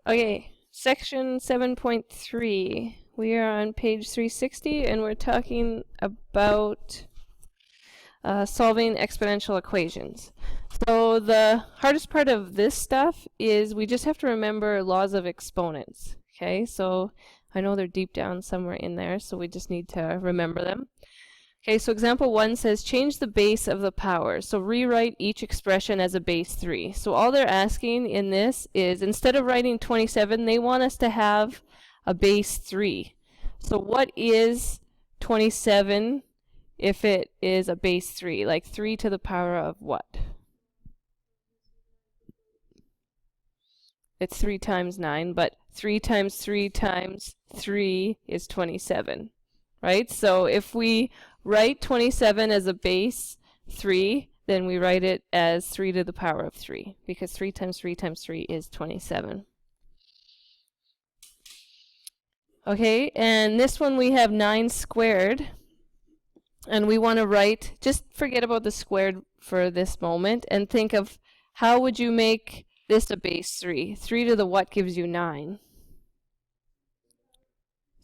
Okay, section 7.3. We are on page 360 and we're talking about solving exponential equations. So the hardest part of this stuff is we just have to remember laws of exponents. Okay, so I know they're deep down somewhere in there, so we just need to remember them. Okay, so example 1 says change the base of the power. So rewrite each expression as a base 3. So all they're asking in this is instead of writing 27, they want us to have a base 3. So what is 27 if it is a base 3? Like 3 to the power of what? It's 3 times 9, but 3 times 3 times 3 is 27, right? So if we write 27 as a base 3, then we write it as 3 to the power of 3, because 3 times 3 times 3 is 27. Okay, and this one we have 9 squared, and we want to write, just forget about the squared for this moment, and think of how would you make this a base 3? 3 to the what gives you 9?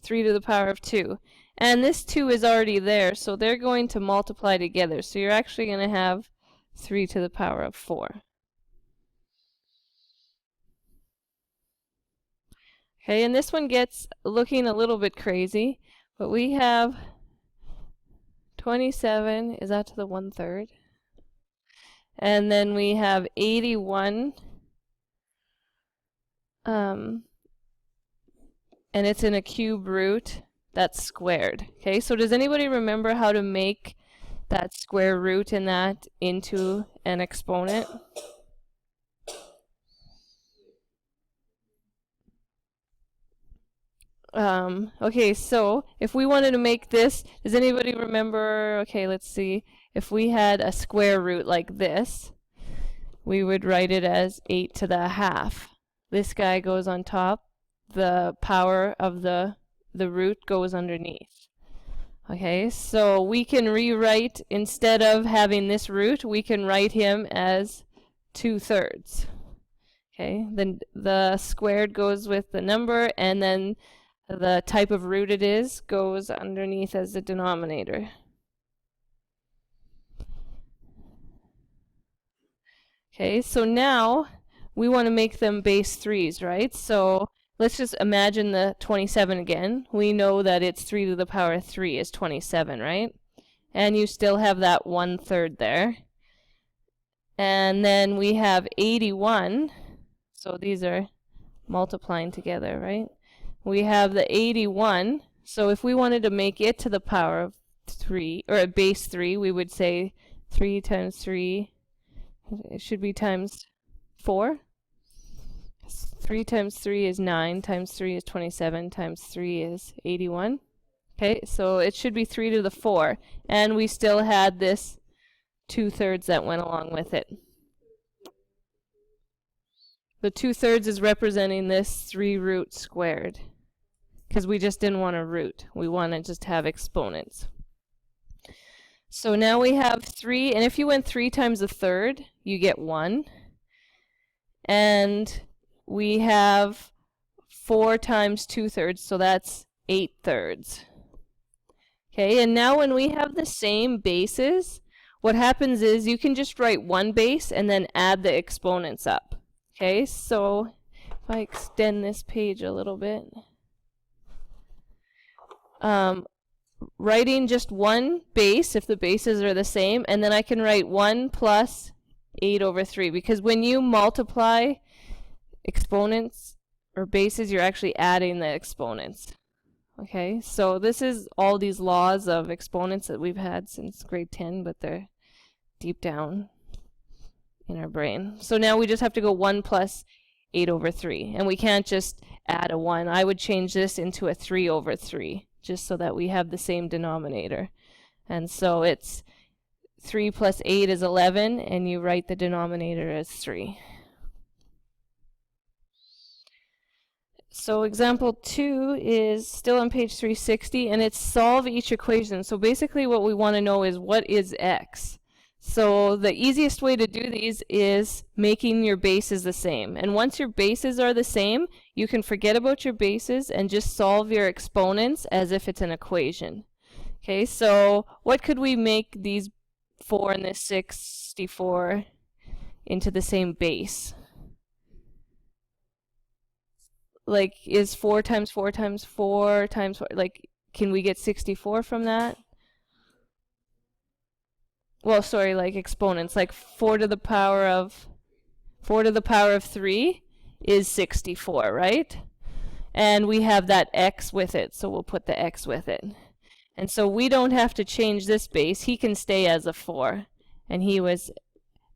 3 to the power of 2. And this 2 is already there, so they're going to multiply together. So you're actually going to have 3 to the power of 4. Okay, and this one gets looking a little bit crazy, but we have 27, is that to the 1/3? And then we have 81, and it's in a cube root. That's squared. Okay, so does anybody remember how to make that square root in that into an exponent? Okay, so if we wanted to make this, does anybody remember, okay, let's see, if we had a square root like this, we would write it as 8 to the half. This guy goes on top, the power of the root goes underneath. Okay, so we can rewrite, instead of having this root, we can write him as 2/3. Okay, then the squared goes with the number, and then the type of root it is goes underneath as the denominator. Okay, so now we want to make them base 3s, right? So let's just imagine the 27 again. We know that it's 3 to the power of 3 is 27, right? And you still have that 1/3 there. And then we have 81. So these are multiplying together, right? We have the 81. So if we wanted to make it to the power of 3, or a base 3, we would say 3 times 3, it should be times 4. 3 times 3 is 9, times 3 is 27, times 3 is 81. Okay, so it should be 3 to the 4. And we still had this 2/3 that went along with it. The 2/3 is representing this 3 root squared, because we just didn't want a root. We want to just have exponents. So now we have 3, and if you went 3 times a third, you get 1. And we have 4 times 2/3, so that's 8/3. Okay, and now when we have the same bases, what happens is you can just write one base and then add the exponents up. Okay, so if I extend this page a little bit, writing just one base if the bases are the same, and then I can write 1 plus 8/3, because when you multiply exponents or bases, you're actually adding the exponents. Okay, so this is all these laws of exponents that we've had since grade 10, but they're deep down in our brain. So now we just have to go 1 plus 8/3, and we can't just add a 1. I would change this into a 3/3, just so that we have the same denominator. And so it's 3 plus 8 is 11, and you write the denominator as 3. So example 2 is still on page 360, and it's solve each equation. So basically what we want to know is what is x. So the easiest way to do these is making your bases the same. And once your bases are the same, you can forget about your bases and just solve your exponents as if it's an equation. Okay, so what could we make these 4 and this 64 into the same base? Like, is 4 times 4 times 4 times 4, like, can we get 64 from that? Well, sorry, like exponents, like 4 to the power of 3 is 64, right? And we have that x with it, so we'll put the x with it. And so we don't have to change this base. He can stay as a 4, and he was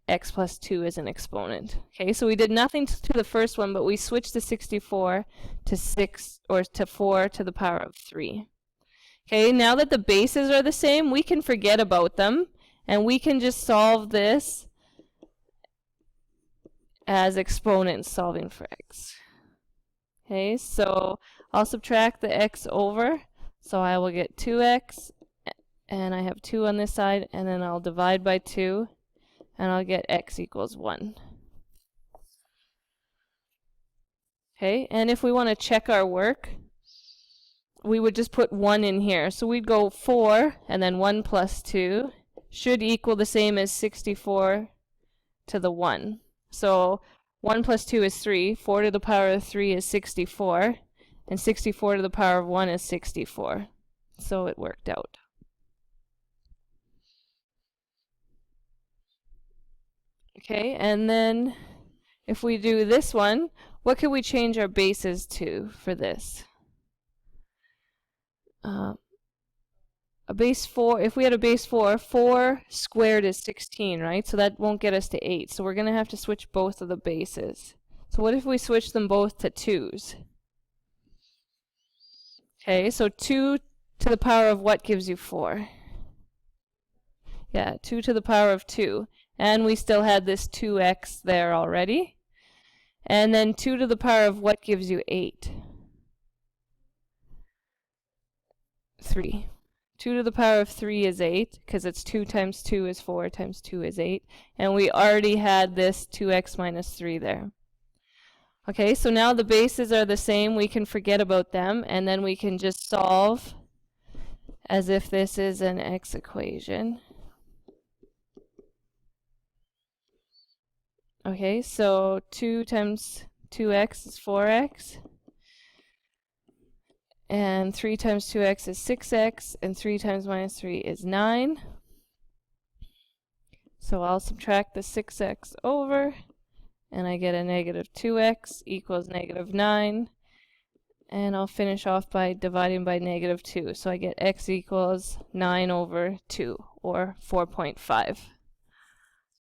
x plus 2 as an exponent. Okay, so we did nothing to the first one, but we switched the 64 to 6 or to 4 to the power of 3. Okay, now that the bases are the same, we can forget about them, and we can just solve this as exponents solving for x. Okay, so I'll subtract the x over, so I will get 2x, and I have 2 on this side, and then I'll divide by 2, and I'll get x equals 1. Okay, and if we want to check our work, we would just put 1 in here. So we'd go 4, and then 1 plus 2 should equal the same as 64 to the 1. So 1 plus 2 is 3, 4 to the power of 3 is 64, and 64 to the power of 1 is 64. So it worked out. Okay, and then if we do this one, what can we change our bases to for this? A base 4, if we had a base 4, 4 squared is 16, right? So that won't get us to 8. So we're going to have to switch both of the bases. So what if we switch them both to 2's? Okay, so 2 to the power of what gives you 4? Yeah, 2 to the power of 2. And we still had this 2x there already. And then 2 to the power of what gives you 8? 3. 2 to the power of 3 is 8, because it's 2 times 2 is 4 times 2 is 8. And we already had this 2x minus 3 there. Okay, so now the bases are the same. We can forget about them, and then we can just solve as if this is an x equation. Okay, so 2 times 2x is 4x. And 3 times 2x is 6x, and 3 times minus 3 is 9. So I'll subtract the 6x over, and I get a negative 2x equals negative 9. And I'll finish off by dividing by negative 2. So I get x equals 9 over 2, or 4.5.